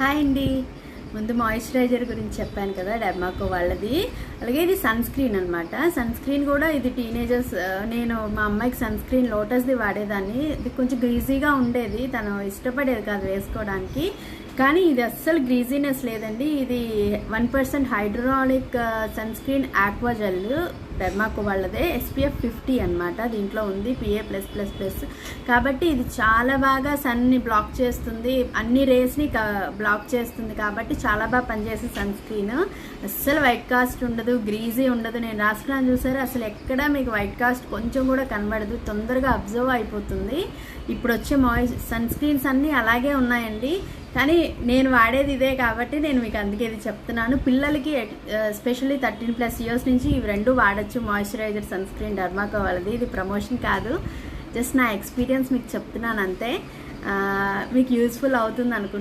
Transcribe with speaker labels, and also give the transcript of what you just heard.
Speaker 1: Hi అండి. ముందు moisturiser గురించి చెప్పాను కదా, డెర్మాకో వాళ్ళది. అలాగే ఇది సన్ స్క్రీన్ అనమాట. సన్ స్క్రీన్ కూడా ఇది టీనేజర్స్, నేను మా అమ్మాయికి సన్ స్క్రీన్ లోటస్ది వాడేదాన్ని. ఇది కొంచెం గ్రీజీగా ఉండేది, తను ఇష్టపడేది కాదు వేసుకోవడానికి. కానీ ఇది అస్సలు గ్రీజీనెస్ లేదండి. ఇది 1% hydraulic sunscreen aqua gel, Dermaco వాళ్ళదే. SPF 50 అనమాట దీంట్లో ఉంది, PA+++. కాబట్టి ఇది చాలా బాగా సన్ని బ్లాక్ చేస్తుంది, అన్ని రేస్ని బ్లాక్ చేస్తుంది. కాబట్టి చాలా బాగా పనిచేసే సన్ స్క్రీన్. అస్సలు వైట్ కాస్ట్ ఉండదు, గ్రీజీ ఉండదు. నేను రాసుకున్నాను చూసారు, అసలు ఎక్కడ మీకు వైట్ కాస్ట్ కొంచెం కూడా కనబడదు, తొందరగా అబ్జర్వ్ అయిపోతుంది. ఇప్పుడు వచ్చే సన్ స్క్రీన్స్ అన్నీ అలాగే ఉన్నాయండి, కానీ నేను వాడేది ఇదే కాబట్టి నేను మీకు అందుకే ఇది చెప్తున్నాను. పిల్లలకి ఎస్పెషల్లీ 13+ ఇయర్స్ నుంచి ఇవి రెండు వాడచ్చు, మాయిశ్చరైజర్, సన్ స్క్రీన్, డెర్మాకో వాళ్ళది. ఇది ప్రమోషన్ కాదు, జస్ట్ నా ఎక్స్పీరియన్స్ మీకు చెప్తున్నాను అంతే. మీకు యూస్ఫుల్ అవుతుంది అనుకుంటున్నాను.